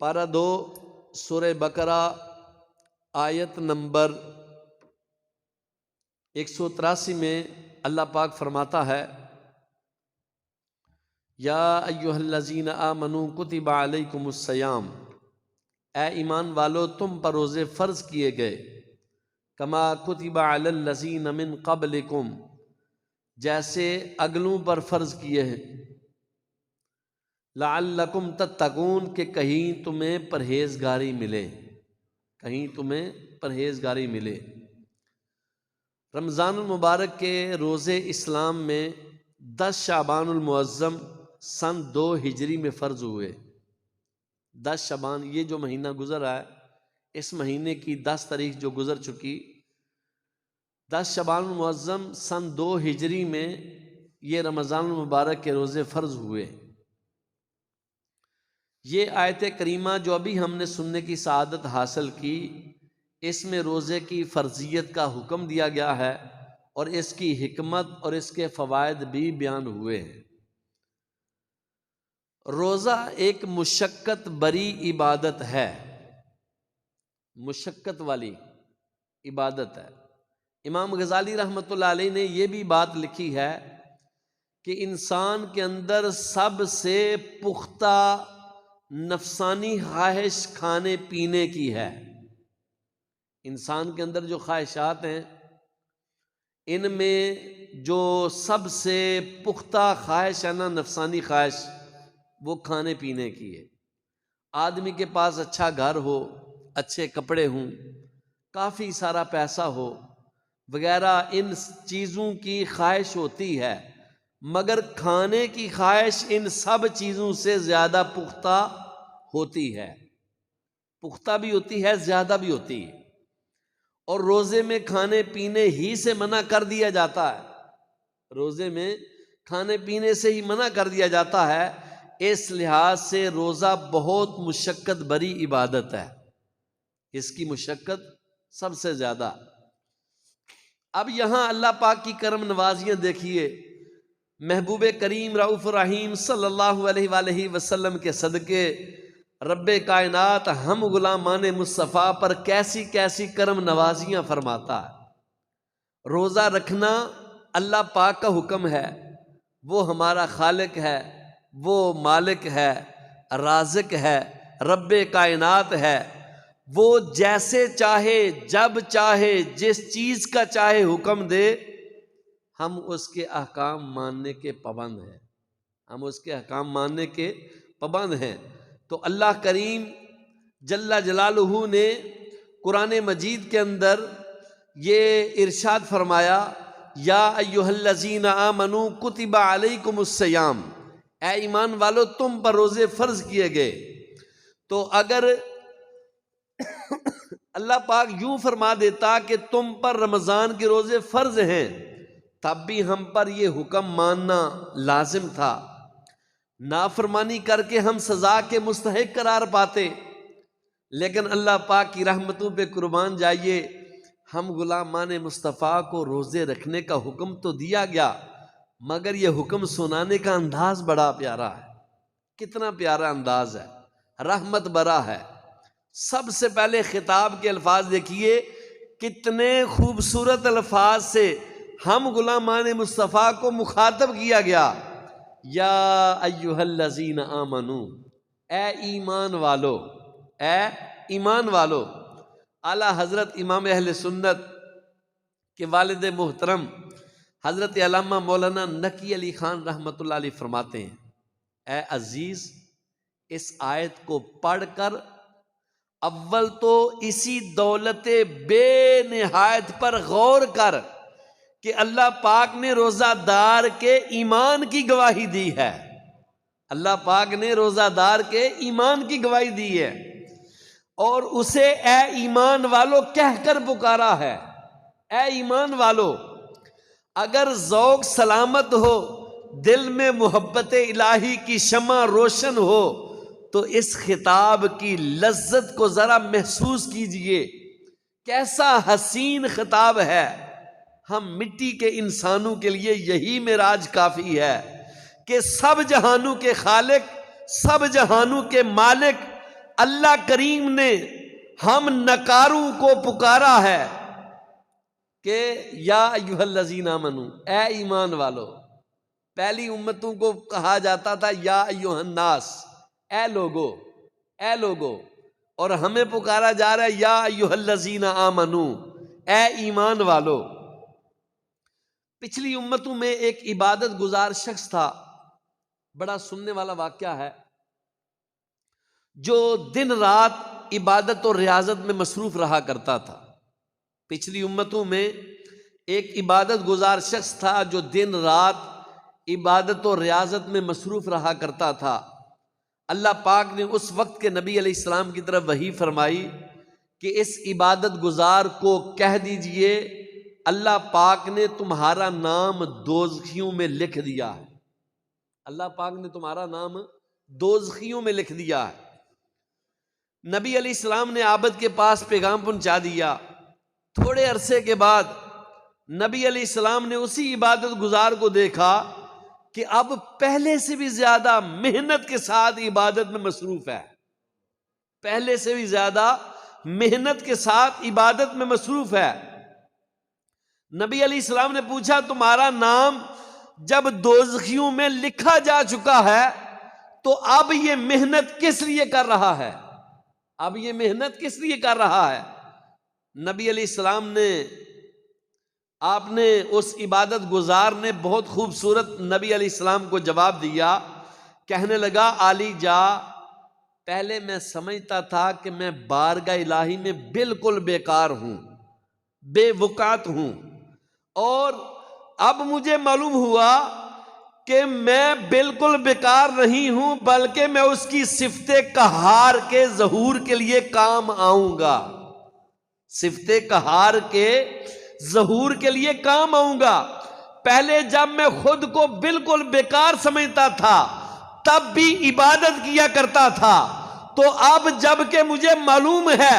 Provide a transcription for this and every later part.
پارہ 2 سورہ بقرہ آیت نمبر 183 میں اللہ پاک فرماتا ہے یا ایھا الذین آمنوا کتب علیکم الصیام، اے ایمان والو تم پر روزے فرض کیے گئے، کما کتب علی الذین من قبلکم، جیسے اگلوں پر فرض کیے ہیں، لعلکم تتقون، کہ کہیں تمہیں پرہیزگاری ملے، کہیں تمہیں پرہیزگاری ملے۔ رمضان المبارک کے روزے اسلام میں 10 شعبان المعظم سن 2 ہجری میں فرض ہوئے۔ 10 شعبان، یہ جو مہینہ گزرا ہے، اس مہینے کی 10 تاریخ جو گزر چکی، 10 شعبان المعظم سن 2 ہجری میں یہ رمضان المبارک کے روزے فرض ہوئے۔ یہ آیت کریمہ جو ابھی ہم نے سننے کی سعادت حاصل کی، اس میں روزے کی فرضیت کا حکم دیا گیا ہے اور اس کی حکمت اور اس کے فوائد بھی بیان ہوئے ہیں۔ روزہ ایک مشقت بری عبادت ہے، مشقت والی عبادت ہے۔ امام غزالی رحمۃ اللہ علیہ نے یہ بھی بات لکھی ہے کہ انسان کے اندر سب سے پختہ نفسانی خواہش کھانے پینے کی ہے۔ انسان کے اندر جو خواہشات ہیں، ان میں جو سب سے پختہ خواہش ہے نا، نفسانی خواہش، وہ کھانے پینے کی ہے۔ آدمی کے پاس اچھا گھر ہو، اچھے کپڑے ہوں، کافی سارا پیسہ ہو وغیرہ، ان چیزوں کی خواہش ہوتی ہے، مگر کھانے کی خواہش ان سب چیزوں سے زیادہ پختہ ہوتی ہے، پختہ بھی ہوتی ہے، زیادہ بھی ہوتی ہے۔ اور روزے میں کھانے پینے ہی سے منع کر دیا جاتا ہے، روزے میں کھانے پینے سے ہی منع کر دیا جاتا ہے۔ اس لحاظ سے روزہ بہت مشقت بری عبادت ہے، اس کی مشقت سب سے زیادہ۔ اب یہاں اللہ پاک کی کرم نوازیاں دیکھیے، محبوب کریم رؤوف الرحیم صلی اللہ علیہ وآلہ وسلم کے صدقے رب کائنات ہم غلامان مصطفیٰ پر کیسی کیسی کرم نوازیاں فرماتا ہے۔ روزہ رکھنا اللہ پاک کا حکم ہے، وہ ہمارا خالق ہے، وہ مالک ہے، رازق ہے، رب کائنات ہے، وہ جیسے چاہے، جب چاہے، جس چیز کا چاہے حکم دے، ہم اس کے احکام ماننے کے پابند ہیں، ہم اس کے احکام ماننے کے پابند ہیں۔ تو اللہ کریم جل جلالہ نے قرآن مجید کے اندر یہ ارشاد فرمایا یا ایھا الذین آمنوا کتب علیکم الصیام، اے ایمان والو تم پر روزے فرض کیے گئے۔ تو اگر اللہ پاک یوں فرما دیتا کہ تم پر رمضان کے روزے فرض ہیں، تب بھی ہم پر یہ حکم ماننا لازم تھا، نافرمانی کر کے ہم سزا کے مستحق قرار پاتے۔ لیکن اللہ پاک کی رحمتوں پہ قربان جائیے، ہم غلامان مصطفیٰ کو روزے رکھنے کا حکم تو دیا گیا، مگر یہ حکم سنانے کا انداز بڑا پیارا ہے۔ کتنا پیارا انداز ہے، رحمت برا ہے۔ سب سے پہلے خطاب کے الفاظ دیکھیے، کتنے خوبصورت الفاظ سے ہم غلامان مصطفیٰ کو مخاطب کیا گیا، یا ایھا الذین آمنوا، اے ایمان والو، اے ایمان والو۔ اعلیٰ حضرت امام اہل سنت کے والد محترم حضرت علامہ مولانا نقی علی خان رحمۃ اللہ علیہ فرماتے ہیں، اے عزیز، اس آیت کو پڑھ کر اول تو اسی دولت بے نہایت پر غور کر کہ اللہ پاک نے روزہ دار کے ایمان کی گواہی دی ہے، اللہ پاک نے روزہ دار کے ایمان کی گواہی دی ہے، اور اسے اے ایمان والو کہہ کر پکارا ہے۔ اے ایمان والو، اگر ذوق سلامت ہو، دل میں محبت الہی کی شمع روشن ہو، تو اس خطاب کی لذت کو ذرا محسوس کیجئے، کیسا حسین خطاب ہے۔ ہم مٹی کے انسانوں کے لیے یہی معراج کافی ہے کہ سب جہانوں کے خالق، سب جہانوں کے مالک، اللہ کریم نے ہم نکاروں کو پکارا ہے کہ یا ایھا الذین آمنو، اے ایمان والو. پہلی امتوں کو کہا جاتا تھا یا ایھا الناس، اے لوگو، اے لوگو، اور ہمیں پکارا جا رہا ہے یا ایھا الذین آمنو، اے ایمان والو. پچھلی امتوں میں ایک عبادت گزار شخص تھا، بڑا سننے والا واقعہ ہے، جو دن رات عبادت اور ریاضت میں مصروف رہا کرتا تھا. پچھلی امتوں میں ایک عبادت گزار شخص تھا جو دن رات عبادت اور ریاضت میں مصروف رہا کرتا تھا. اللہ پاک نے اس وقت کے نبی علیہ السلام کی طرف وحی فرمائی کہ اس عبادت گزار کو کہہ دیجئے اللہ پاک نے تمہارا نام دوزخیوں میں لکھ دیا ہے. اللہ پاک نے تمہارا نام دوزخیوں میں لکھ دیا ہے. نبی علیہ السلام نے عابد کے پاس پیغام پہنچا دیا. تھوڑے عرصے کے بعد نبی علیہ السلام نے اسی عبادت گزار کو دیکھا کہ اب پہلے سے بھی زیادہ محنت کے ساتھ عبادت میں مصروف ہے. پہلے سے بھی زیادہ محنت کے ساتھ عبادت میں مصروف ہے. نبی علیہ السلام نے پوچھا تمہارا نام جب دوزخیوں میں لکھا جا چکا ہے تو اب یہ محنت کس لیے کر رہا ہے؟ اب یہ محنت کس لیے کر رہا ہے؟ نبی علیہ السلام نے، آپ نے، اس عبادت گزار نے بہت خوبصورت نبی علیہ السلام کو جواب دیا. کہنے لگا علی جا، پہلے میں سمجھتا تھا کہ میں بارگاہ الہی میں بالکل بیکار ہوں، بے وقعت ہوں، اور اب مجھے معلوم ہوا کہ میں بالکل بیکار نہیں ہوں بلکہ میں اس کی صفت قہار کے ظہور کے لیے کام آؤں گا. صفت قہار کے ظہور کے لیے کام آؤں گا. پہلے جب میں خود کو بالکل بیکار سمجھتا تھا تب بھی عبادت کیا کرتا تھا، تو اب جب کہ مجھے معلوم ہے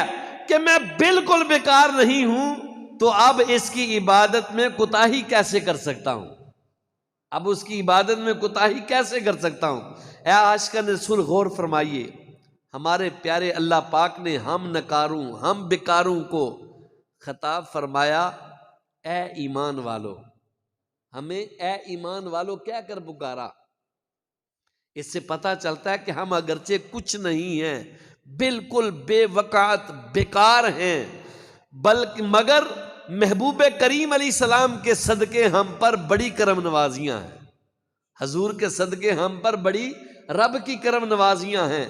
کہ میں بالکل بیکار نہیں ہوں تو اب اس کی عبادت میں کوتاہی کیسے کر سکتا ہوں؟ اب اس کی عبادت میں کوتاہی کیسے کر سکتا ہوں؟ اے عاشقان رسول غور فرمائیے، ہمارے پیارے اللہ پاک نے ہم نکاروں، ہم بیکاروں کو خطاب فرمایا اے ایمان والو. ہمیں اے ایمان والو کہہ کر پکارا. اس سے پتہ چلتا ہے کہ ہم اگرچہ کچھ نہیں ہیں، بالکل بے وقعت بیکار ہیں، بلکہ مگر محبوب کریم علیہ السلام کے صدقے ہم پر بڑی کرم نوازیاں ہیں. حضور کے صدقے ہم پر بڑی رب کی کرم نوازیاں ہیں.